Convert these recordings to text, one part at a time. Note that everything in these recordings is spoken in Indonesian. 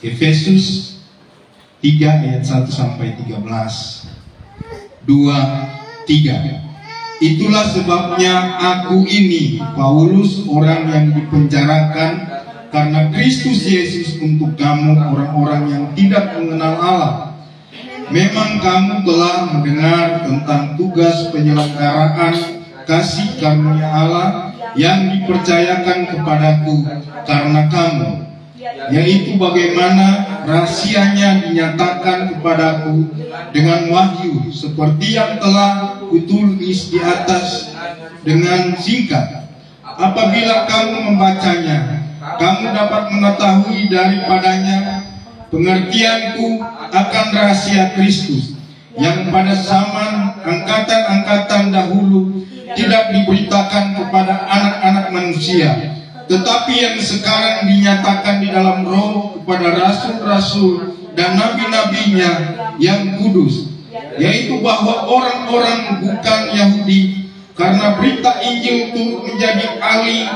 Efesus 3 ayat 1 sampai 13. 2, 3. Itulah sebabnya aku ini, Paulus, orang yang dipenjarakan karena Kristus Yesus untuk kamu orang-orang yang tidak mengenal Allah. Memang kamu telah mendengar tentang tugas penyelenggaraan kasih karunia Allah yang dipercayakan kepadaku karena kamu, yaitu bagaimana rahasianya dinyatakan kepadaku dengan wahyu seperti yang telah kutulis di atas dengan singkat. Apabila kamu membacanya, kamu dapat mengetahui daripadanya pengertianku akan rahasia Kristus yang pada zaman angkatan-angkatan dahulu tidak diberitakan kepada anak-anak manusia, tetapi yang sekarang dinyatakan di dalam Roh kepada rasul-rasul dan nabi-nabinya yang kudus, yaitu bahwa orang-orang bukan Yahudi karena berita Injil turut menjadi ahli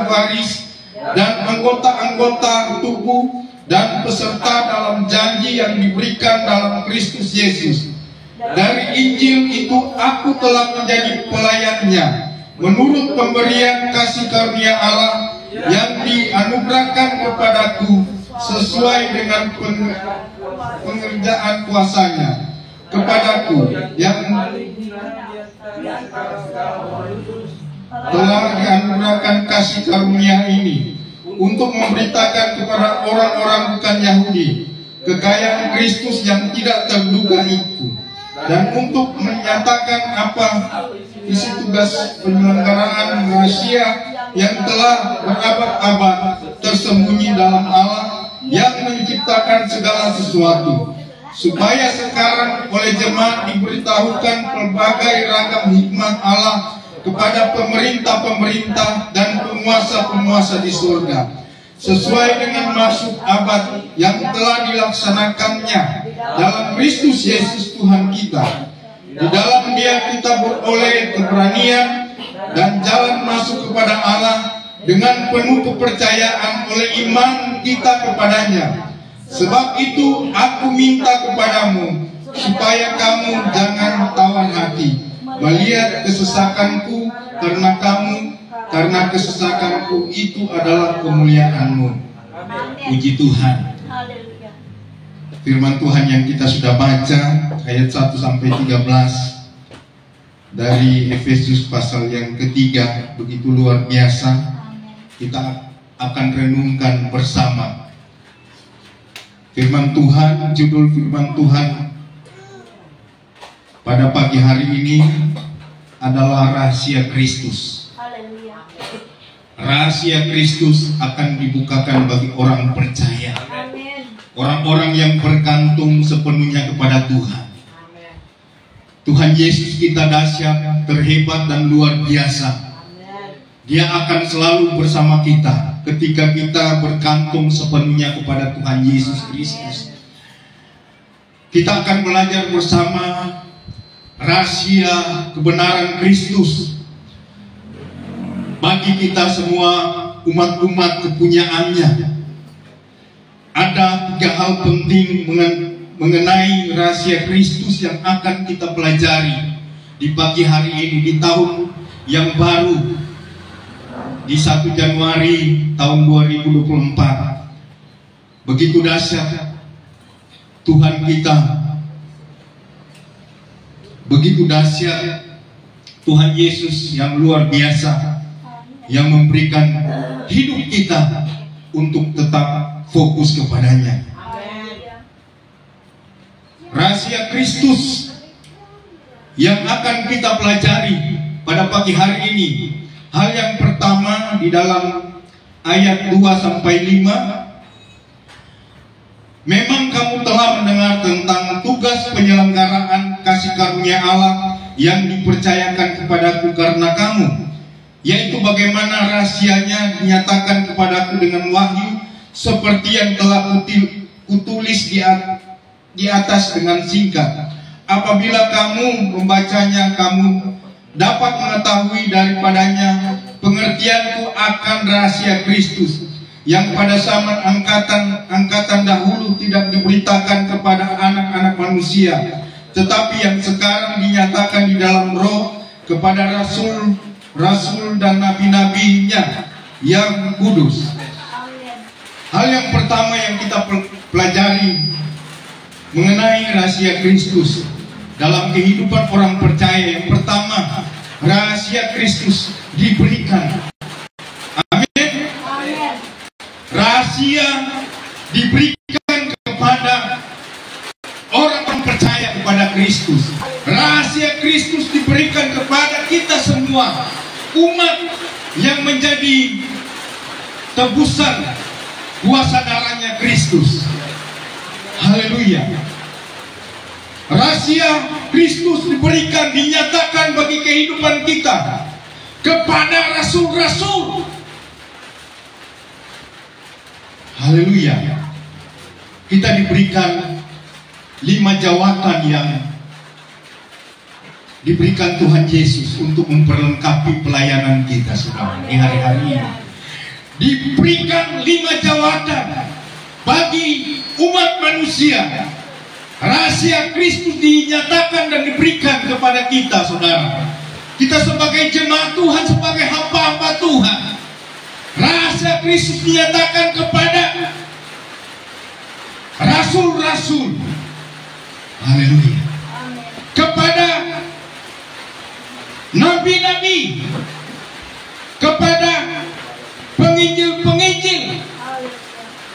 waris dan anggota-anggota tubuh dan peserta dalam janji yang diberikan dalam Kristus Yesus. Dari Injil itu aku telah menjadi pelayannya menurut pemberian kasih karunia Allah yang dianugerahkan kepadaku sesuai dengan pengerjaan kuasanya kepadaku yang telah dianugerahkan kasih karunia ini untuk memberitakan kepada orang-orang bukan Yahudi kekayaan Kristus yang tidak terduga itu, dan untuk menyatakan apa isi tugas penyelenggaraan rahasia yang telah berabad-abad tersembunyi dalam Allah yang menciptakan segala sesuatu, supaya sekarang oleh jemaat diberitahukan berbagai ragam hikmat Allah kepada pemerintah-pemerintah dan penguasa-penguasa di surga, sesuai dengan maksud abad yang telah dilaksanakannya dalam Kristus Yesus Tuhan kita. Di dalam Dia kita beroleh keberanian dan jalan masuk kepada Allah dengan penuh kepercayaan oleh iman kita kepadanya. Sebab itu aku minta kepadamu supaya kamu jangan tawar hati melihat kesesakanku karena kamu, karena kesesakanku itu adalah kemuliaanmu. Puji Tuhan. Firman Tuhan yang kita sudah baca ayat 1 sampai 13 dari Efesus pasal yang ketiga begitu luar biasa. Kita akan renungkan bersama firman Tuhan. Judul firman Tuhan pada pagi hari ini adalah rahasia Kristus. Rahasia Kristus akan dibukakan bagi orang percaya, orang-orang yang bergantung sepenuhnya kepada Tuhan. Tuhan Yesus kita dahsyat, terhebat dan luar biasa. Dia akan selalu bersama kita ketika kita bergantung sepenuhnya kepada Tuhan Yesus Kristus. Kita akan belajar bersama rahasia kebenaran Kristus bagi kita semua umat-umat kepunyaannya. Ada 3 hal penting mengenai rahasia Kristus yang akan kita pelajari di pagi hari ini, di tahun yang baru, di 1 Januari tahun 2024. Begitu dahsyat Tuhan kita, begitu dahsyat Tuhan Yesus yang luar biasa, yang memberikan hidup kita untuk tetap fokus kepadanya. Rahasia Kristus yang akan kita pelajari pada pagi hari ini. Hal yang pertama di dalam ayat 2 sampai 5. Memang kamu telah mendengar tentang tugas penyelenggaraan kasih karunia Allah yang dipercayakan kepadaku karena kamu, yaitu bagaimana rahasianya dinyatakan kepadaku dengan wahyu seperti yang telah kutulis di atas dengan singkat. Apabila kamu membacanya, kamu dapat mengetahui daripadanya pengertianku akan rahasia Kristus yang pada zaman angkatan dahulu dahulu tidak diberitakan kepada anak-anak manusia, tetapi yang sekarang dinyatakan di dalam Roh kepada rasul dan nabi-nabinya yang kudus. Hal yang pertama yang kita pelajari mengenai rahasia Kristus dalam kehidupan orang percaya, yang pertama, rahasia Kristus diberikan. Amin. Rahasia diberikan kepada orang percaya kepada Kristus. Rahasia Kristus diberikan kepada kita semua, umat yang menjadi tebusan kuasa darahnya Kristus. Haleluya. Rahasia Kristus diberikan, dinyatakan bagi kehidupan kita kepada rasul-rasul. Haleluya. Kita diberikan 5 jawatan yang diberikan Tuhan Yesus untuk memperlengkapi pelayanan kita, saudara, di hari-hari ini. Diberikan 5 jawatan bagi umat manusia. Rahasia Kristus dinyatakan dan diberikan kepada kita, saudara. Kita sebagai jemaat Tuhan, sebagai hamba-hamba Tuhan, rahasia Kristus dinyatakan kepada rasul-rasul. Haleluya. Kepada nabi-nabi, kepada penginjil-penginjil,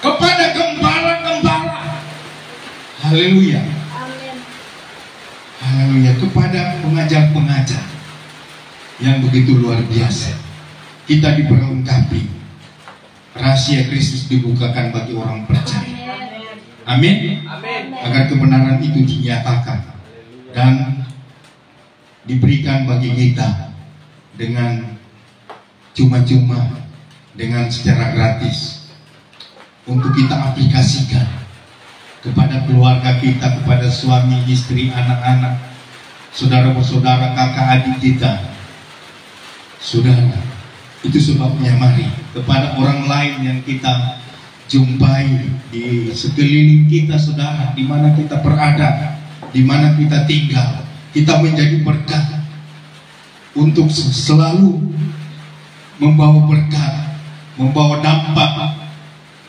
kepada gembala-gembala. Haleluya. Haleluya. Kepada pengajar-pengajar yang begitu luar biasa. Kita diperlengkapi. Rahasia Kristus dibukakan bagi orang percaya. Amin. Agar kebenaran itu dinyatakan dan diberikan bagi kita dengan cuma-cuma, dengan secara gratis, untuk kita aplikasikan kepada keluarga kita, kepada suami, istri, anak-anak, saudara-saudara, kakak adik kita. Saudara, itu sebabnya mari kepada orang lain yang kita jumpai di sekeliling kita, saudara, di mana kita berada, di mana kita tinggal, kita menjadi berkat untuk selalu membawa berkat, membawa dampak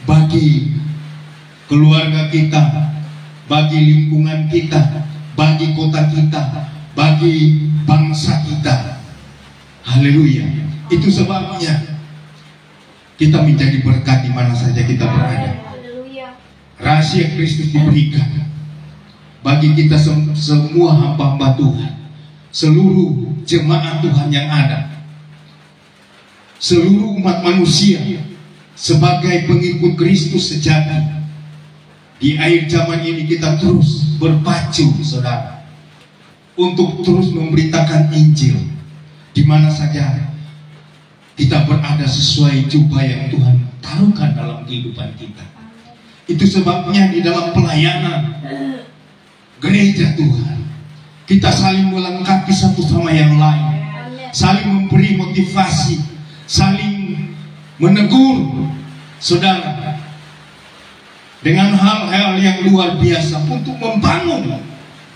bagi keluarga kita, bagi lingkungan kita, bagi kota kita, bagi bangsa kita. Haleluya. Itu sebabnya kita menjadi berkat di mana saja kita berada. Rahasia Kristus diberikan bagi kita semua hamba-hamba Tuhan, seluruh jemaat Tuhan yang ada, seluruh umat manusia sebagai pengikut Kristus sejati. Di akhir zaman ini kita terus berpacu, saudara, untuk terus memberitakan Injil di mana saja kita berada sesuai jubah yang Tuhan taruhkan dalam kehidupan kita. Itu sebabnya di dalam pelayanan gereja Tuhan, kita saling melengkapi satu sama yang lain, saling memberi motivasi, saling menegur, saudara, dengan hal-hal yang luar biasa untuk membangun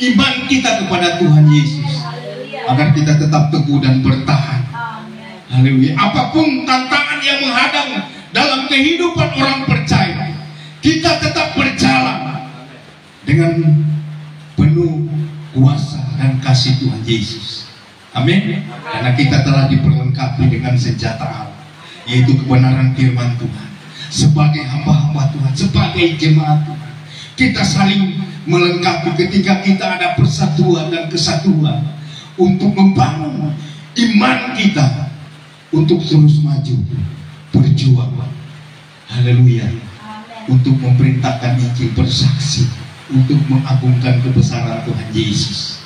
iman kita kepada Tuhan Yesus, agar kita tetap teguh dan bertahan. Haleluya. Apapun tantangan yang menghadang dalam kehidupan orang percaya, kita tetap berjalan dengan penuh kuasa dan kasih Tuhan Yesus. Amin. Karena kita telah diperlengkapi dengan senjata Allah, yaitu kebenaran firman Tuhan. Sebagai hamba-hamba Tuhan, sebagai jemaat Tuhan, kita saling melengkapi ketika kita ada persatuan dan kesatuan untuk membangun iman kita, untuk terus maju berjuang. Haleluya. Untuk memerintahkan Injil, bersaksi, untuk mengagungkan kebesaran Tuhan Yesus.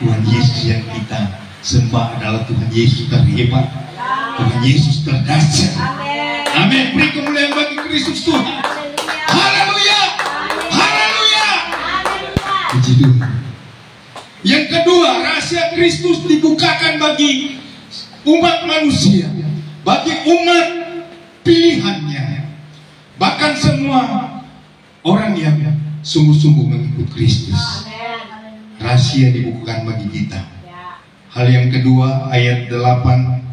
Tuhan Yesus yang kita sembah adalah Tuhan Yesus terhebat, Tuhan Yesus terdahsyat. Amin. Beri kemuliaan bagi Kristus Tuhan. Haleluya. Haleluya. Puji Tuhan. Yang kedua, rahasia Kristus dibukakan bagi umat manusia, bagi umat pilihannya, bahkan semua orang yang sungguh-sungguh mengikut Kristus. Rahasia dibukukan bagi kita. Hal yang kedua, ayat 8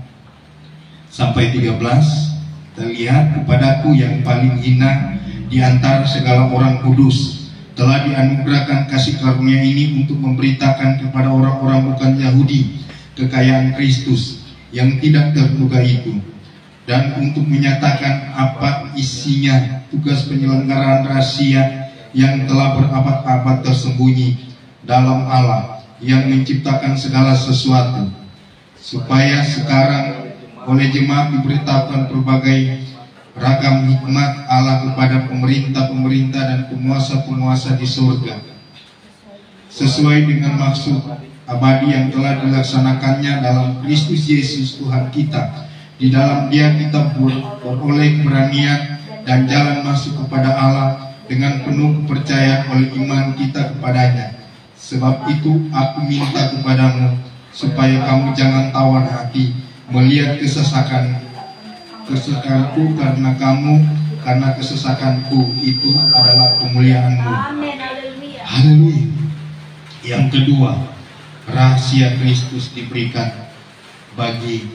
sampai 13, kita lihat, kepadaku yang paling hina di antara segala orang kudus telah dianugerahkan kasih karunia ini untuk memberitakan kepada orang-orang bukan Yahudi kekayaan Kristus yang tidak terduga itu, dan untuk menyatakan apa isinya tugas penyelenggaraan rahasia yang telah berabad-abad tersembunyi dalam Allah yang menciptakan segala sesuatu, supaya sekarang oleh jemaat diberitakan berbagai ragam hikmat Allah kepada pemerintah-pemerintah dan penguasa-penguasa di surga, sesuai dengan maksud abadi yang telah dilaksanakannya dalam Kristus Yesus Tuhan kita. Di dalam Dia kita beroleh keberanian dan jalan masuk kepada Allah dengan penuh kepercayaan oleh iman kita kepadanya. Sebab itu aku minta kepadamu supaya kamu jangan tawar hati melihat kesesakanku karena kesesakanku itu adalah kemuliaanmu. Haleluya. Yang kedua, rahasia Kristus diberikan bagi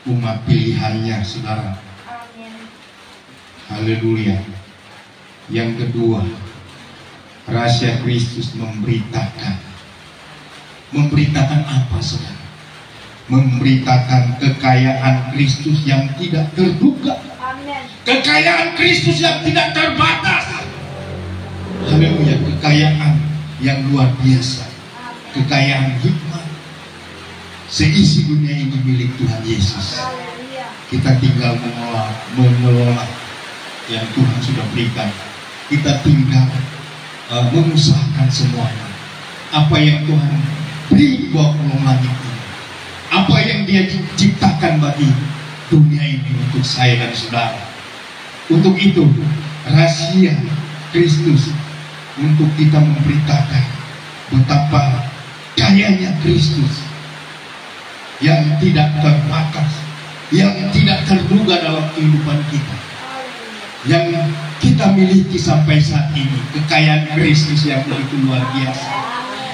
umat pilihannya, saudara. Haleluya. Yang kedua, rahasia Kristus memberitakan apa, saudara? Memberitakan kekayaan Kristus yang tidak terduga. Kekayaan Kristus yang tidak terbatas. Haleluya. Kekayaan yang luar biasa. Kekayaan hikmat. Seisi dunia ini milik Tuhan Yesus. Kita tinggal mengelola yang Tuhan sudah berikan. Kita tinggal mengusahakan semuanya. Apa yang Tuhan beri buat langit ini, apa yang Dia ciptakan bagi dunia ini untuk saya dan saudara. Untuk itu rahasia Kristus untuk kita memberitakan betapa kayanya Kristus yang tidak terbatas, yang tidak terduga dalam kehidupan kita, yang kita miliki sampai saat ini. Kekayaan Kristus yang begitu luar biasa.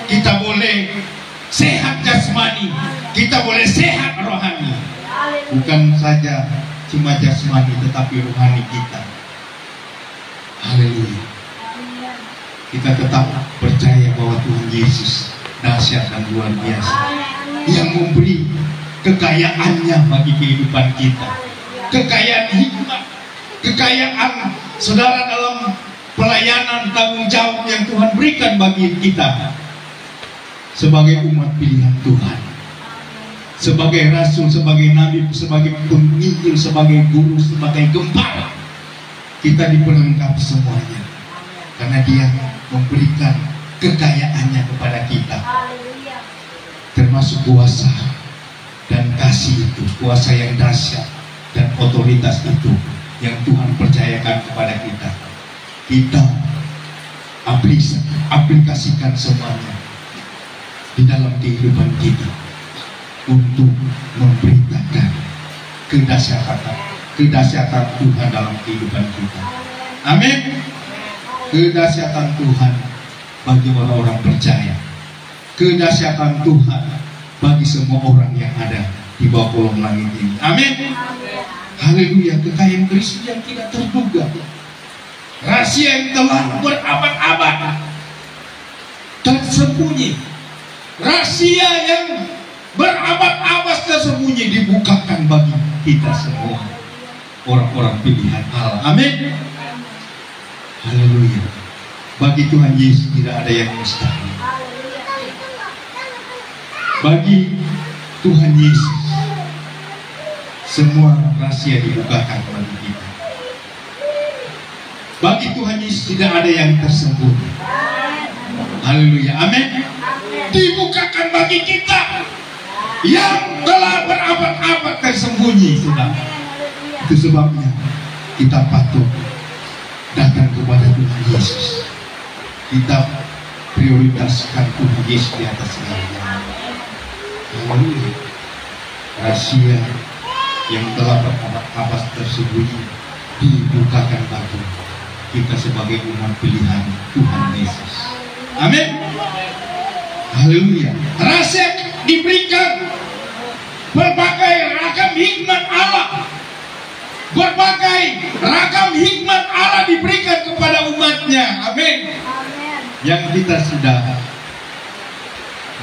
Kita boleh sehat jasmani, kita boleh sehat rohani. Bukan saja cuma jasmani, tetapi rohani kita. Haleluya. Kita tetap percaya bahwa Tuhan Yesus dahsyat dan luar biasa, yang memberi kekayaannya bagi kehidupan kita. Kekayaan hikmat, kekayaan saudara dalam pelayanan tanggung jawab yang Tuhan berikan bagi kita sebagai umat pilihan Tuhan, sebagai rasul, sebagai nabi, sebagai penginjil, sebagai guru, sebagai gembala. Kita diperlengkapi semuanya karena Dia memberikan kekayaannya kepada kita, termasuk kuasa dan kasih itu, kuasa yang dahsyat dan otoritas itu yang Tuhan percayakan kepada kita. Kita aplikasikan semuanya di dalam kehidupan kita untuk memberitakan kedahsyatan Tuhan dalam kehidupan kita. Amin. Kedahsyatan Tuhan bagi orang-orang percaya, kedahsyatan Tuhan bagi semua orang yang ada di bawah kolong langit ini. Amin. Haleluya. Kekayaan Kristus yang tidak terduga, rahasia yang telah berabad-abad tersembunyi, rahasia yang berabad-abad tersembunyi dibukakan bagi kita semua, orang-orang pilihan Allah. Amin. Haleluya. Bagi Tuhan Yesus tidak ada yang mustahil. Bagi Tuhan Yesus semua rahasia dibukakan bagi kita. Bagi Tuhan Yesus tidak ada yang tersembunyi. Haleluya. Amin. Dibukakan bagi kita yang telah berabad-abad tersembunyi, saudara. Itu sebabnya kita patut datang kepada Tuhan Yesus. Kita prioritaskan Tuhan Yesus di atas segalanya. Haleluya. Rahasia yang telah berabad-abad tersembunyi dibukakan bagi kita sebagai umat pilihan Tuhan Yesus. Amin. Haleluya. Rahasia diberikan berbagai ragam hikmat Allah. Berbagai ragam hikmat Allah diberikan kepada umatnya. Amin. Yang kita sudah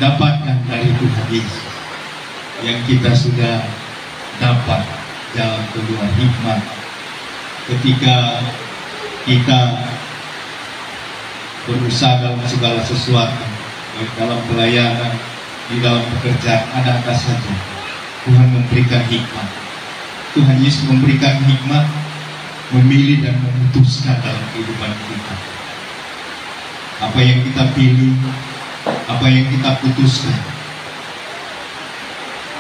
dapatkan dari Tuhan Yesus, yang kita sudah dapat jalan keluar hikmat ketika kita berusaha dalam segala sesuatu, baik dalam pelayanan, di dalam pekerjaan, ada saja Tuhan memberikan hikmat. Tuhan Yesus memberikan hikmat, memilih dan memutuskan dalam kehidupan kita. Apa yang kita pilih, apa yang kita putuskan,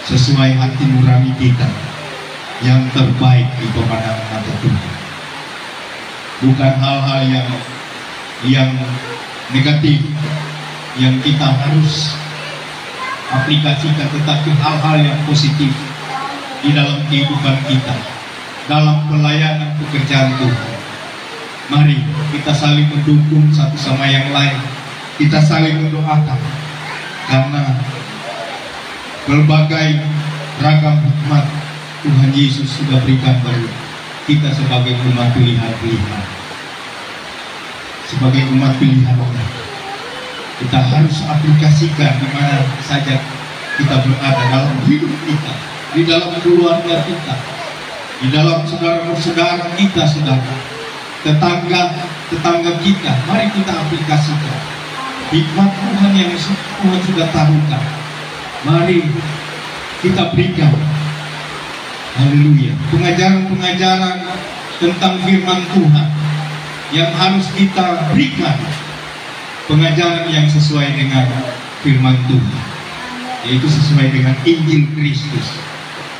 sesuai hati nurani kita, yang terbaik di pemandangan mata Tuhan. Bukan hal-hal yang negatif yang kita harus aplikasikan, tetapi hal-hal yang positif di dalam kehidupan kita, dalam pelayanan pekerjaan Tuhan. Mari kita saling mendukung satu sama yang lain, kita saling mendoakan, karena berbagai ragam hikmat Tuhan Yesus sudah berikan bagi kita sebagai umat pilihan-pilihan. Sebagai umat pilihan, kita harus aplikasikan di mana saja kita berada dalam hidup kita, di dalam keluarga kita, di dalam saudara-saudara kita, tetangga kita. Mari kita aplikasikan hikmat Tuhan yang Tuhan sudah taruhkan. Mari kita berikan, haleluya, pengajaran-pengajaran tentang firman Tuhan yang harus kita berikan, pengajaran yang sesuai dengan firman Tuhan, yaitu sesuai dengan Injil Kristus,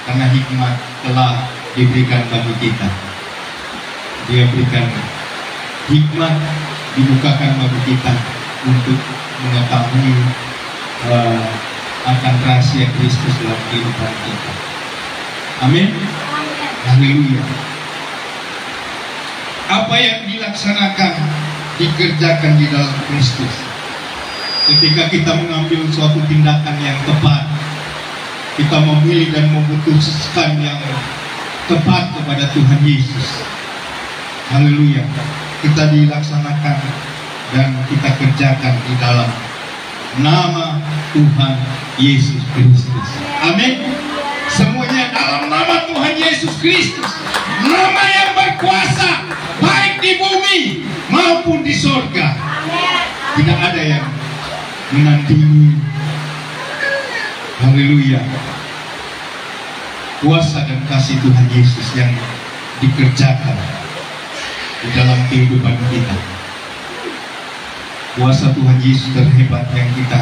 karena hikmat telah diberikan bagi kita. Dia berikan hikmat, dibukakan bagi kita untuk mengetahui akan rahasia Kristus dalam kehidupan kita. Amin. Haleluya. Apa yang dilaksanakan, dikerjakan di dalam Kristus. Ketika kita mengambil suatu tindakan yang tepat, kita memilih dan memutuskan yang tepat kepada Tuhan Yesus. Haleluya. Kita dilaksanakan dan kita kerjakan di dalam nama Tuhan Yesus Kristus. Amin. Semuanya dalam nama Tuhan Yesus Kristus, nama yang berkuasa baik di bumi maupun di sorga. Tidak ada yang menandingi, haleluya, kuasa dan kasih Tuhan Yesus yang dikerjakan di dalam kehidupan kita. Kuasa Tuhan Yesus terhebat yang kita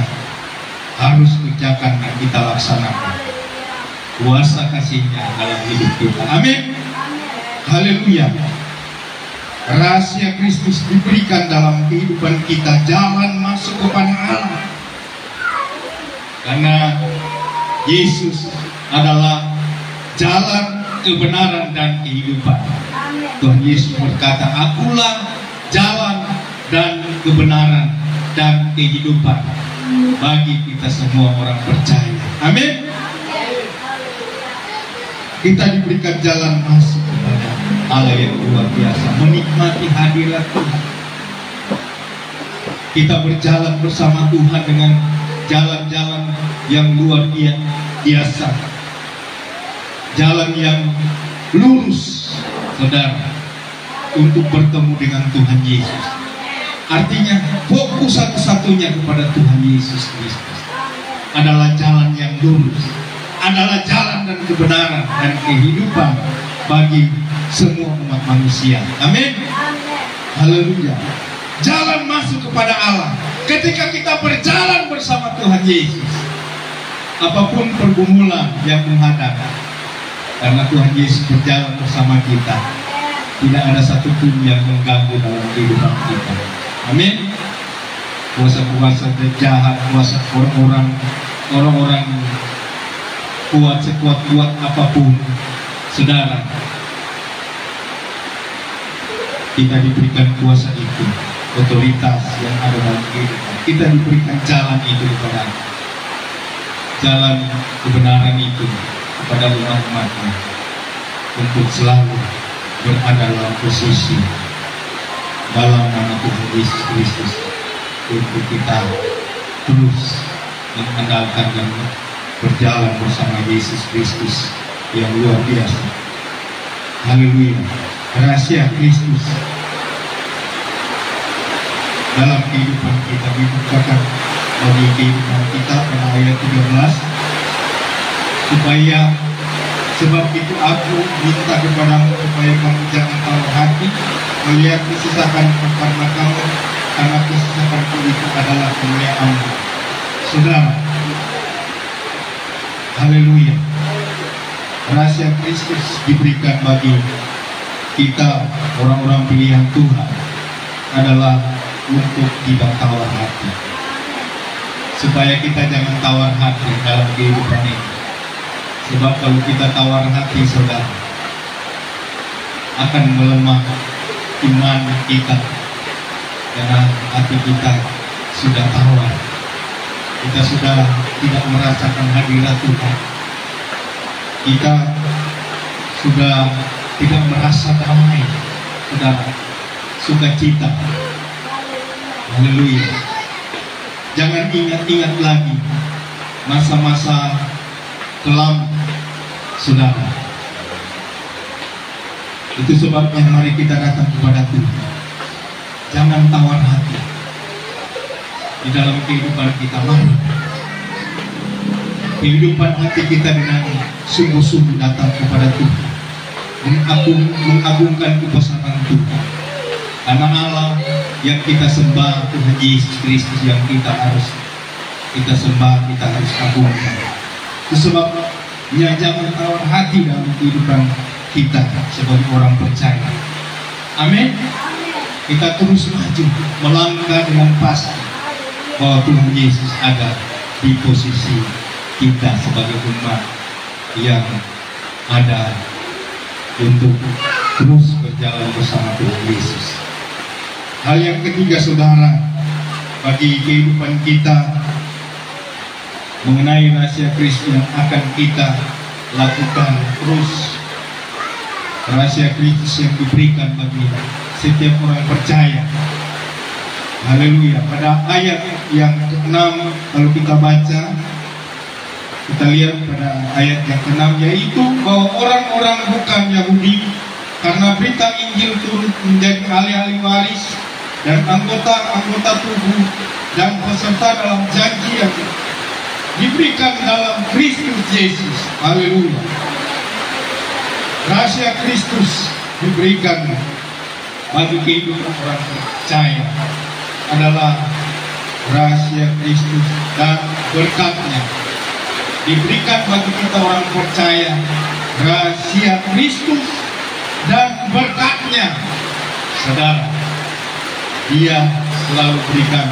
harus kerjakan dan kita laksanakan. Kuasa kasih-Nya dalam hidup kita. Amin. Haleluya. Rahasia Kristus diberikan dalam kehidupan kita, jalan masuk kepada Allah. Karena Yesus adalah jalan, kebenaran, dan kehidupan. Tuhan Yesus berkata, "Akulah jalan dan kebenaran dan kehidupan," bagi kita semua orang percaya. Amin. Kita diberikan jalan masuk kepada Allah yang luar biasa, menikmati hadirat Tuhan. Kita berjalan bersama Tuhan dengan jalan-jalan yang luar biasa, jalan yang lurus, saudara, untuk bertemu dengan Tuhan Yesus. Artinya fokus satu-satunya kepada Tuhan Yesus Kristus adalah jalan yang lurus, adalah jalan dan kebenaran dan kehidupan bagi semua umat manusia. Amin. Haleluya. Jalan masuk kepada Allah ketika kita berjalan bersama Tuhan Yesus. Apapun pergumulan yang menghadap, karena Tuhan Yesus berjalan bersama kita, tidak ada satupun yang mengganggu dalam kehidupan kita. Amin. Kuasa-kuasa jahat, kuasa orang-orang kuat, sekuat-kuat apapun, saudara, Kita diberikan kuasa itu, otoritas yang ada dalam kehidupan. Kita diberikan jalan itu kepada jalan kebenaran itu kepada umat-umatnya untuk selalu berada dalam posisi dalam nama Tuhan Yesus Kristus, untuk kita terus mengandalkan dan berjalan bersama Yesus Kristus yang luar biasa. Haleluya. Rahasia Kristus dalam kehidupan kita dibukakan bagi kehidupan kita pada ayat 13, supaya sebab itu aku minta kepadamu supaya kamu jangan tawar hati melihat kesesakan karena kamu, karena kesesakanku itu adalah kemuliaanmu. Saudara, haleluya. Rahasia Kristus diberikan bagi kita orang-orang pilihan Tuhan adalah untuk tidak tawar hati, supaya kita jangan tawar hati dalam kehidupan ini. Sebab kalau kita tawar hati, saudara, akan melemah iman kita, karena hati kita sudah tawar. Kita sudah tidak merasakan hadirat Tuhan. Kita sudah tidak merasa damai, saudara, sukacita. Haleluya. Jangan ingat-ingat lagi masa-masa kelam, saudara. Itu sebabnya mari kita datang kepada Tuhan. Jangan tawar hati di dalam kehidupan kita. Mari kehidupan hati kita dengan sungguh-sungguh datang kepada Tuhan, mengagungkan kebesaran Tuhan. Karena Allah yang kita sembah, Tuhan Yesus Kristus yang kita harus kita sembah, kita harus agungkan. Itu sebabnya jangan tawar hati dalam kehidupan kita sebagai orang percaya. Amin. Kita terus maju, melangkah dengan pasti bahwa Tuhan Yesus ada di posisi kita sebagai umat yang ada untuk terus berjalan bersama Tuhan Yesus. Hal yang ketiga, saudara, bagi kehidupan kita mengenai rahasia Kristus yang akan kita lakukan terus, rahasia Kristus yang diberikan bagi setiap orang percaya. Haleluya. Pada ayat yang ke-6 kalau kita baca, kita lihat pada ayat yang ke-6, yaitu bahwa orang-orang bukan Yahudi karena berita Injil turut menjadi ahli-ahli waris dan anggota-anggota tubuh dan peserta dalam janji yang diberikan dalam Kristus Yesus. Haleluya. Rahasia Kristus diberikan bagi kehidupan orang percaya adalah rahasia Kristus dan berkatnya. Diberikan bagi kita orang percaya rahasia Kristus dan berkatnya. Saudara, Dia selalu berikan,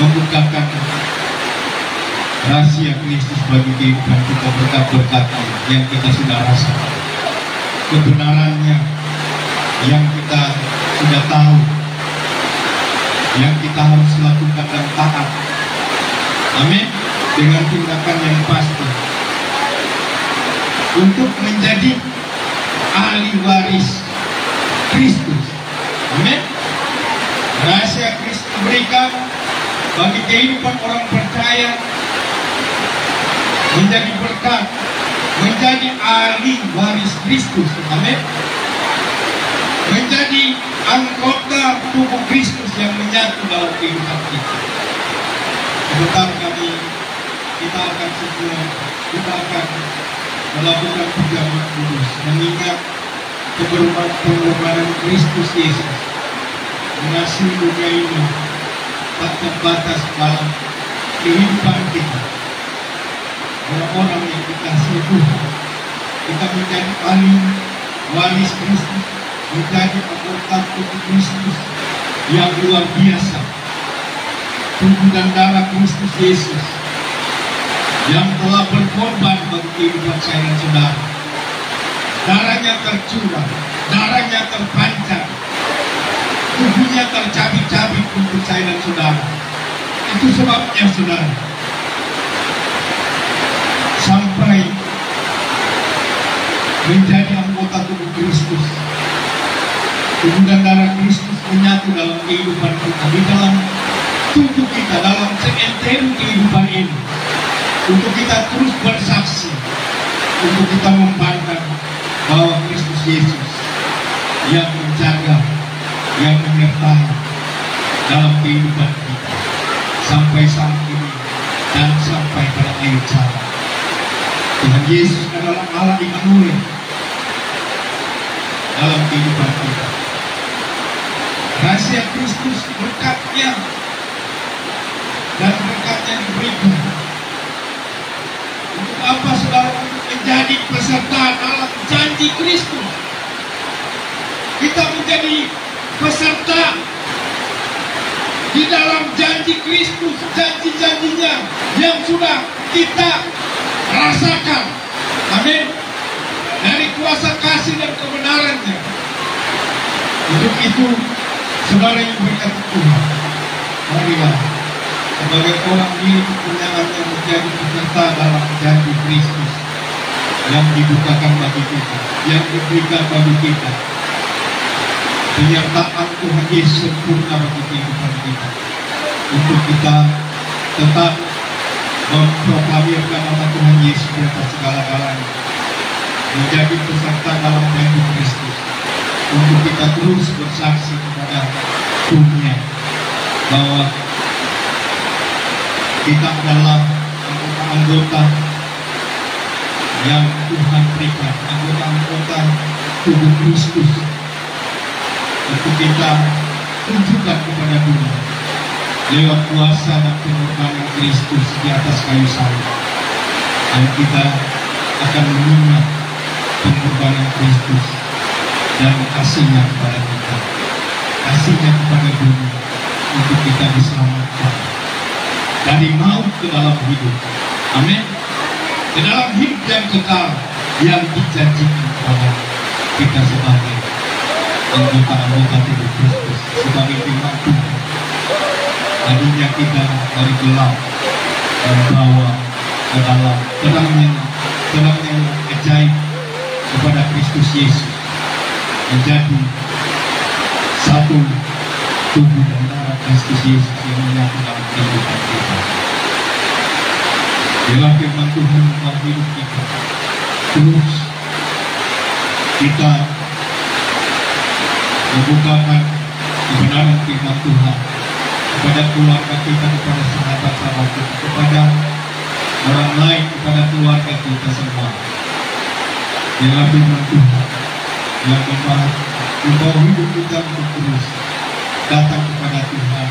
membukakan rahasia Kristus bagi kehidupan kita, berkat-berkatnya yang kita sudah rasakan, kebenarannya yang kita sudah tahu, yang kita harus lakukan dan taat. Amin. Dengan tindakan yang pasti untuk menjadi ahli waris Kristus. Amin. Rahasia Kristus diberikan bagi kehidupan orang percaya menjadi berkat, menjadi ahli waris Kristus. Amin. Menjadi anggota tubuh Kristus yang menyatu dalam kehidupan kita. Sebentar kami kita akan melakukan perjamuan kudus, mengingat pengorbanan Kristus Yesus, mengasihi dunia ini tak terbatas dalam kehidupan kita. Orang-orang yang dikasihi Tuhan, kita menjadi ahli waris Kristus, menjadi anggota tubuh Kristus yang luar biasa, tubuh dan darah Kristus Yesus yang telah berkorban bagi kehidupan saya dan saudara. darahnya tercurah, darahnya terpancar, tubuhnya tercabik-cabik untuk saya dan saudara. Itu sebabnya saudara, sampai menjadi anggota tubuh Kristus, tubuh dan darah Kristus menyatu dalam kehidupan kita, di dalam tubuh kita, dalam seentero kehidupan ini, untuk kita terus bersaksi, untuk kita membantah bahwa Kristus Yesus yang menjaga, yang menyertai dalam kehidupan kita sampai saat ini dan sampai pada akhir zaman. Tuhan Yesus adalah Allah Immanuel dalam kehidupan kita. Rahasia Kristus, berkatnya dan berkatnya diberikan untuk apa saudara? Menjadi peserta dalam janji Kristus. Kita menjadi peserta di dalam janji Kristus, janji-janjinya yang sudah kita rasakan. Amin. Dari kuasa kasih dan kebenarannya. Untuk itu, saudara yang berkata Tuhan, marilah sebagai orang milik kepunyaannya menjadi peserta dalam janji Kristus yang dibukakan bagi kita, yang diberikan bagi kita. Penyertaan Tuhan Yesus sempurna bagi kehidupan kita, untuk kita tetap memproklamirkan nama Tuhan Yesus di atas segala-galanya, menjadi peserta dalam janji Kristus, untuk kita terus bersaksi kepada dunia bahwa kita adalah anggota yang Tuhan berikan, anggota-anggota tubuh Kristus, untuk kita tunjukkan kepada dunia lewat kuasa dan pengorbanan Kristus di atas kayu salib. Dan kita akan mengingat pengorbanan Kristus dan kasihnya kepada kita, kasihnya kepada dunia, untuk kita diselamatkan dari maut ke dalam hidup. Amin. Ke dalam hidup yang kekal yang dijanjikan kepada kita sebagai anggota-anggota tubuh Kristus, sebagai firman Tuhan. Tadinya kita dari gelap membawa ke dalam terangnya ajaib kepada Kristus Yesus, menjadi satu tubuh dan darah Kristus Yesus yang menyatu dalam kehidupan kita. Bila firman Tuhan dalam hidup kita, terus kita membukakan kebenaran firman Tuhan kepada keluarga kita, kepada sahabat-sahabat kita, kepada orang lain, kepada keluarga kita semua. Bila firman Tuhan yang membawa hidup kita untuk terus datang kepada Tuhan,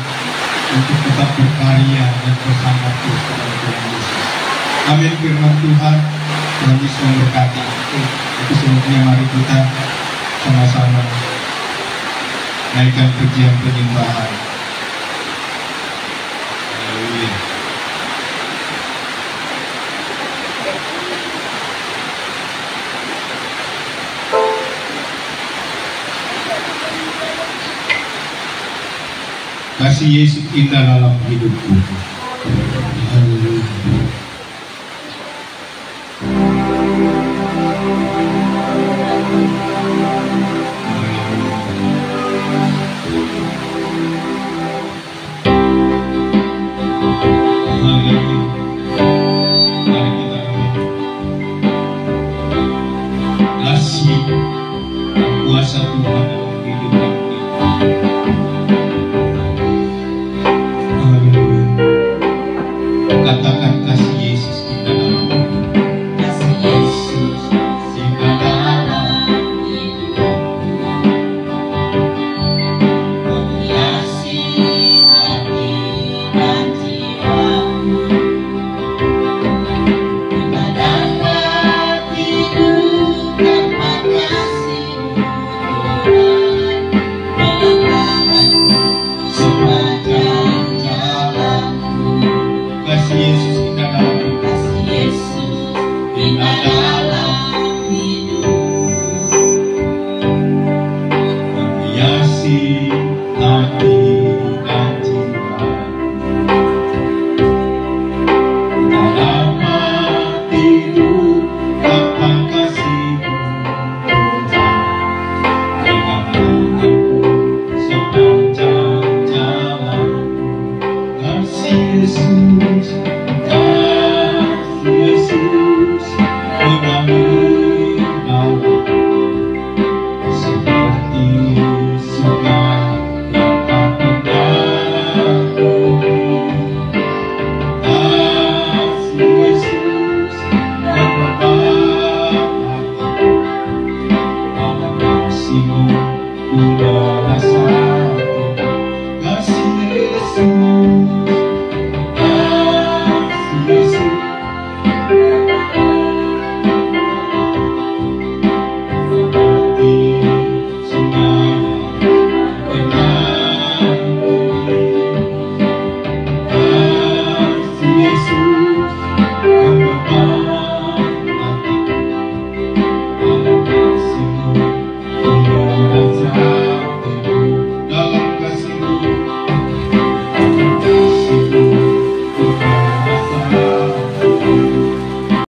untuk tetap berkarya dan bersama terus kepada Tuhan Yesus. Amin. Firman Tuhan, Tuhan Yesus memberkati. Itu sebabnya mari kita sama-sama naikkan pujian penyembahan. Haleluya. Kasih Yesus indah dalam hidupku. Haleluya. Kuasa Tuhan dalam kehidupan kita. Haleluya. Yesus.